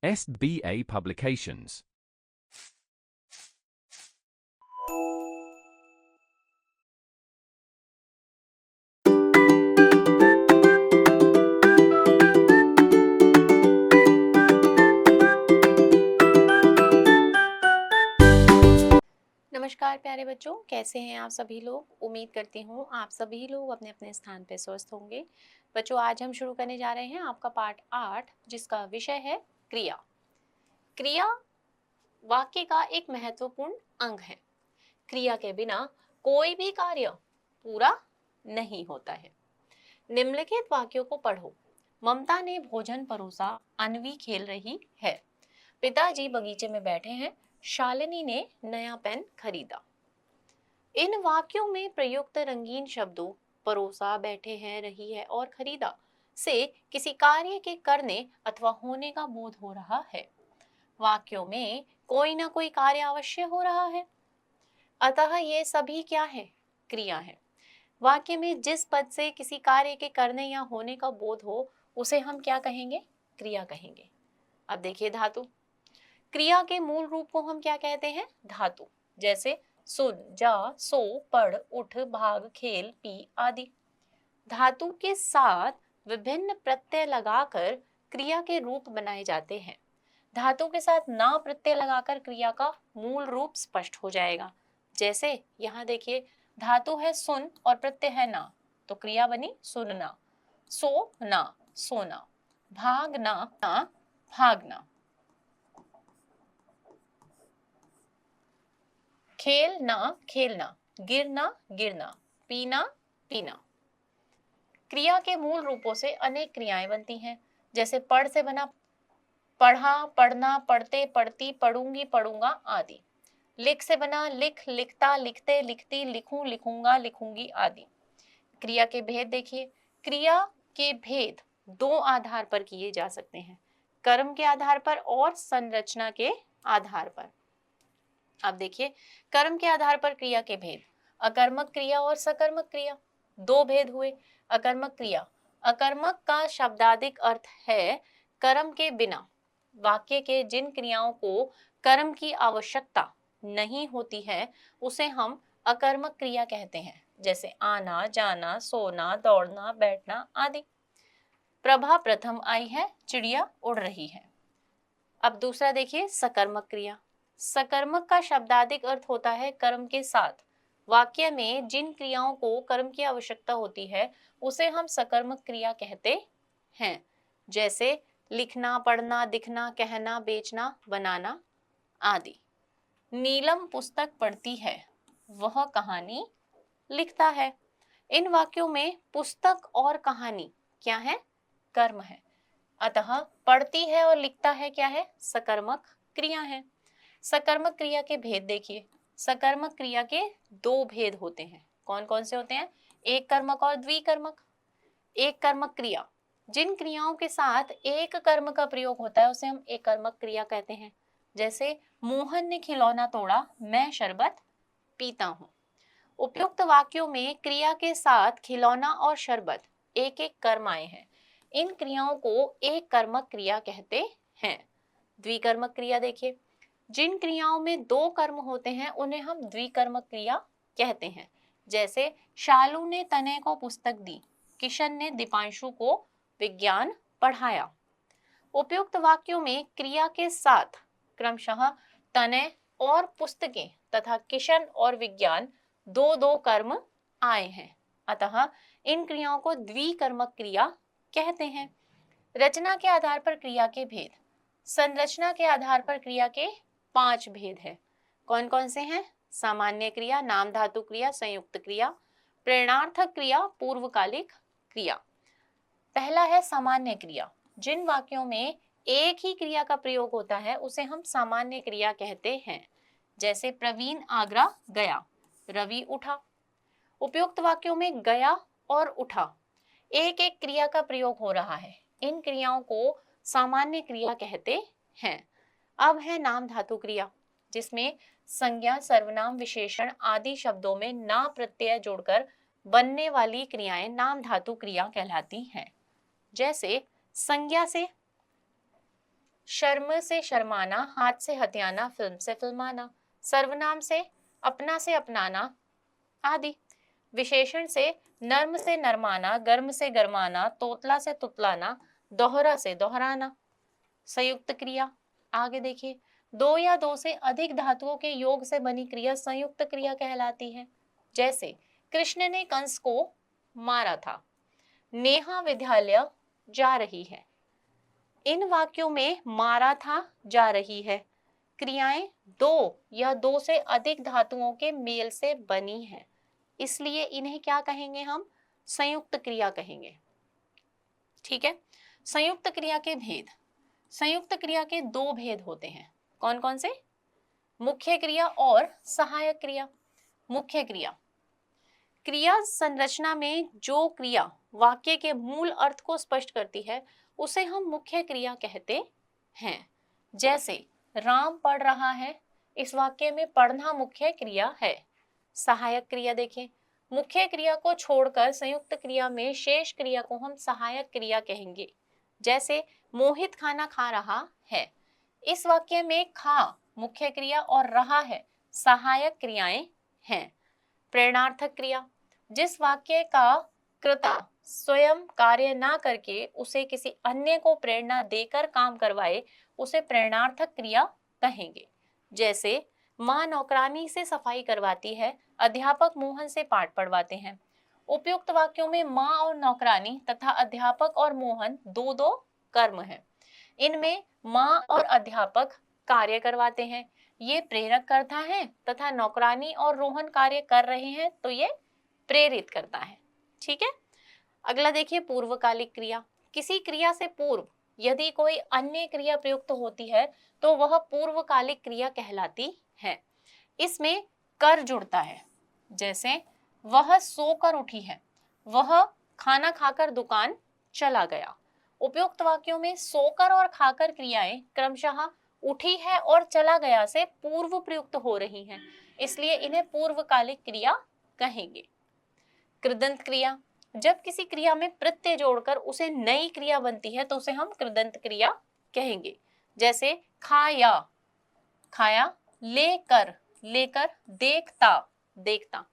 SBA Publications. नमस्कार प्यारे बच्चों, कैसे हैं आप सभी लोग। उम्मीद करती हूँ आप सभी लोग अपने अपने स्थान पे स्वस्थ होंगे। बच्चों, आज हम शुरू करने जा रहे हैं आपका पाठ 8, जिसका विषय है क्रिया। क्रिया वाक्य का एक महत्वपूर्ण अंग है। क्रिया के बिना कोई भी कार्य पूरा नहीं होता है। निम्नलिखित वाक्यों को पढ़ो। ममता ने भोजन परोसा, अन्वी खेल रही है। पिताजी बगीचे में बैठे हैं, शालिनी ने नया पेन खरीदा। इन वाक्यों में प्रयुक्त रंगीन शब्दों परोसा, बैठे हैं, रही है और खरीदा से किसी कार्य के करने अथवा होने का बोध हो रहा है। वाक्यों में कोई ना कोई कार्य अवश्य हो रहा है, अतः ये सभी क्या है? क्रिया है। वाक्य में जिस पद से किसी कार्य के करने या होने का बोध हो, उसे हम क्या कहेंगे? क्रिया कहेंगे। अब देखिए धातु। क्रिया के मूल रूप को हम क्या कहते हैं? धातु। जैसे सुन, जा, सो, पढ़, उठ, भाग, खेल, पी आदि। धातु के साथ विभिन्न प्रत्यय लगाकर क्रिया के रूप बनाए जाते हैं। धातु के साथ ना प्रत्यय लगाकर क्रिया का मूल रूप स्पष्ट हो जाएगा। जैसे यहाँ देखिए, धातु है सुन और प्रत्यय है ना, तो क्रिया बनी सुनना। सो ना, सोना। भागना ना, भागना। खेलना, खेलना। गिरना, गिरना। पीना, पीना। क्रिया के मूल रूपों से अनेक क्रियाएं बनती हैं। जैसे पढ़ से बना पढ़ा, पढ़ना, पढ़ते, पढ़ती, पढ़ूंगी, पढ़ूंगा आदि। लिख से बना लिख, लिखता, लिखते, लिखती, लिखूं, लिखूंगा, लिखूंगी आदि। क्रिया के भेद देखिए। क्रिया के भेद दो आधार पर किए जा सकते हैं, कर्म के आधार पर और संरचना के आधार पर। अब देखिए, कर्म के आधार पर क्रिया के भेद। अकर्मक क्रिया और सकर्मक क्रिया, दो भेद हुए। अकर्मक क्रिया, अकर्मक का शाब्दिक अर्थ है कर्म के बिना। वाक्य के जिन क्रियाओं को कर्म की आवश्यकता नहीं होती है, उसे हम अकर्मक क्रिया कहते हैं। जैसे आना, जाना, सोना, दौड़ना, बैठना आदि। प्रभा प्रथम आई है, चिड़िया उड़ रही है। अब दूसरा देखिए, सकर्मक क्रिया। सकर्मक का शाब्दिक अर्थ होता है कर्म के साथ। वाक्य में जिन क्रियाओं को कर्म की आवश्यकता होती है, उसे हम सकर्मक क्रिया कहते हैं। जैसे लिखना, पढ़ना, दिखना, कहना, बेचना, बनाना आदि। नीलम पुस्तक पढ़ती है, वह कहानी लिखता है। इन वाक्यों में पुस्तक और कहानी क्या है? कर्म है। अतः पढ़ती है और लिखता है क्या है? सकर्मक क्रिया है। सकर्मक क्रिया के भेद देखिए। सकर्मक क्रिया के दो भेद होते हैं। कौन कौन से होते हैं? एक कर्मक और द्विकर्मक। एक कर्मक क्रिया, जिन क्रियाओं के साथ एक कर्म का प्रयोग होता है, उसे हम एक कर्मक क्रिया कहते हैं। जैसे मोहन ने खिलौना तोड़ा, मैं शरबत पीता हूँ। उपयुक्त वाक्यों में क्रिया के साथ खिलौना और शरबत एक एक कर्म आए हैं। इन क्रियाओं को एक कर्मक क्रिया कहते हैं। द्विकर्मक क्रिया देखिए। जिन क्रियाओं में दो कर्म होते हैं, उन्हें हम द्विकर्मक क्रिया कहते हैं। जैसे शालू ने तनय को पुस्तक दी, किशन ने दीपांशु को विज्ञान पढ़ाया। उपयुक्त वाक्यों में क्रिया के साथ क्रमशः तनय और पुस्तकें तथा किशन और विज्ञान दो दो कर्म आए हैं, अतः इन क्रियाओं को द्विकर्मक क्रिया कहते हैं। रचना के आधार पर क्रिया के भेद। संरचना के आधार पर क्रिया के 5 भेद हैं। कौन कौन से हैं? सामान्य क्रिया, नाम धातु क्रिया, संयुक्त क्रिया, प्रेरणार्थक क्रिया, पूर्वकालिक क्रिया। पहला है सामान्य क्रिया। जिन वाक्यों में एक ही क्रिया का प्रयोग होता है, उसे हम सामान्य क्रिया कहते हैं। जैसे प्रवीण आगरा गया, रवि उठा। उपयुक्त वाक्यों में गया और उठा एक एक क्रिया का प्रयोग हो रहा है। इन क्रियाओं को सामान्य क्रिया कहते हैं। अब है नाम धातु क्रिया, जिसमें संज्ञा, सर्वनाम, विशेषण आदि शब्दों में ना प्रत्यय जोड़कर बनने वाली क्रियाएं नाम धातु क्रिया कहलाती हैं। जैसे संज्ञा से शर्म से शर्माना, हाथ से हथियाना, फिल्म से फिल्माना, सर्वनाम से अपनाना आदि। विशेषण से नर्म से नरमाना, गर्म से गरमाना, तोतला से तुतलाना, दोहरा से दोहराना। संयुक्त क्रिया, आगे देखिए, दो या दो से अधिक धातुओं के योग से बनी क्रिया संयुक्त क्रिया कहलाती है। जैसे कृष्ण ने कंस को मारा था, नेहा विद्यालय जा रही है। इन वाक्यों में मारा था, जा रही है क्रियाएं दो या दो से अधिक धातुओं के मेल से बनी है, इसलिए इन्हें क्या कहेंगे हम? संयुक्त क्रिया कहेंगे। ठीक है। संयुक्त क्रिया के भेद। संयुक्त क्रिया के दो भेद होते हैं। कौन कौन से? मुख्य क्रिया और सहायक क्रिया। मुख्य क्रिया, क्रिया संरचना में जो क्रिया वाक्य के मूल अर्थ को स्पष्ट करती है उसे हम मुख्य क्रिया कहते हैं। जैसे राम पढ़ रहा है, इस वाक्य में पढ़ना मुख्य क्रिया है। सहायक क्रिया देखें, मुख्य क्रिया को छोड़कर संयुक्त क्रिया में शेष क्रिया को हम सहायक क्रिया कहेंगे। जैसे मोहित खाना खा रहा है, इस वाक्य में खा मुख्य क्रिया और रहा है सहायक क्रियाएं हैं। प्रेरणार्थक क्रिया, जिस वाक्य का कर्ता स्वयं कार्य ना करके उसे किसी अन्य को प्रेरणा देकर काम करवाए उसे प्रेरणार्थक क्रिया कहेंगे। जैसे माँ नौकरानी से सफाई करवाती है, अध्यापक मोहन से पाठ पढ़वाते हैं। उपयुक्त वाक्यों में माँ और नौकरानी तथा अध्यापक और मोहन दो दो कर्म हैं। इनमें माँ और अध्यापक कार्य करवाते हैं, ये प्रेरक करता है, तथा नौकरानी और रोहन कार्य कर रहे हैं तो ये प्रेरित करता है। ठीक है। अगला देखिए, पूर्वकालिक क्रिया। किसी क्रिया से पूर्व यदि कोई अन्य क्रिया प्रयुक्त होती है तो वह पूर्वकालिक क्रिया कहलाती है। इसमें कर जुड़ता है। जैसे वह सोकर उठी है, वह खाना खाकर दुकान चला गया। उपयुक्त वाक्यों में सोकर और खाकर क्रियाएं क्रमशः उठी है और चला गया से पूर्व प्रयुक्त हो रही हैं, इसलिए इन्हें पूर्वकालिक क्रिया कहेंगे। कृदंत क्रिया, जब किसी क्रिया में प्रत्यय जोड़कर उसे नई क्रिया बनती है तो उसे हम कृदंत क्रिया कहेंगे। जैसे खाया, खाया, लेकर, लेकर, देखता, देखता।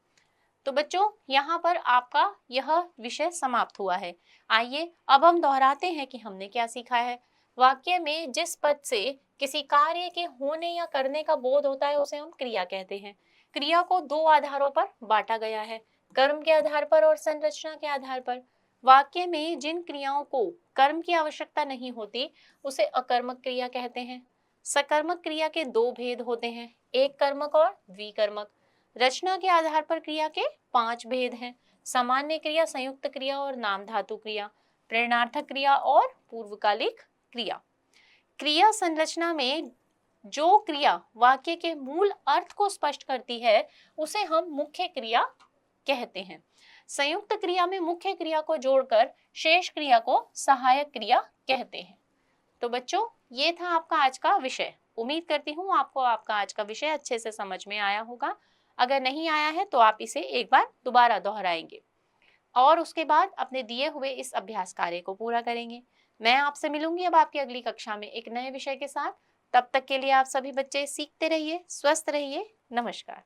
तो बच्चों यहाँ पर आपका यह विषय समाप्त हुआ है। आइए अब हम दोहराते हैं कि हमने क्या सीखा है। वाक्य में जिस पद से किसी कार्य के होने या करने का बोध होता है उसे हम क्रिया कहते हैं। क्रिया को दो आधारों पर बांटा गया है, कर्म के आधार पर और संरचना के आधार पर। वाक्य में जिन क्रियाओं को कर्म की आवश्यकता नहीं होती उसे अकर्मक क्रिया कहते हैं। सकर्मक क्रिया के दो भेद होते हैं, एक कर्मक और द्विकर्मक। रचना के आधार पर क्रिया के 5 भेद हैं, सामान्य क्रिया, संयुक्त क्रिया और नाम धातु क्रिया, प्रेरणार्थक क्रिया और पूर्वकालिक क्रिया। क्रिया संरचना में जो क्रिया वाक्य के मूल अर्थ को स्पष्ट करती है उसे हम मुख्य क्रिया कहते हैं। संयुक्त क्रिया में मुख्य क्रिया को जोड़कर शेष क्रिया को सहायक क्रिया कहते हैं। तो बच्चों ये था आपका आज का विषय। उम्मीद करती हूँ आपको आपका आज का विषय अच्छे से समझ में आया होगा। अगर नहीं आया है तो आप इसे एक बार दोबारा दोहराएंगे और उसके बाद अपने दिए हुए इस अभ्यास कार्य को पूरा करेंगे। मैं आपसे मिलूंगी अब आपकी अगली कक्षा में एक नए विषय के साथ। तब तक के लिए आप सभी बच्चे सीखते रहिए, स्वस्थ रहिए। नमस्कार।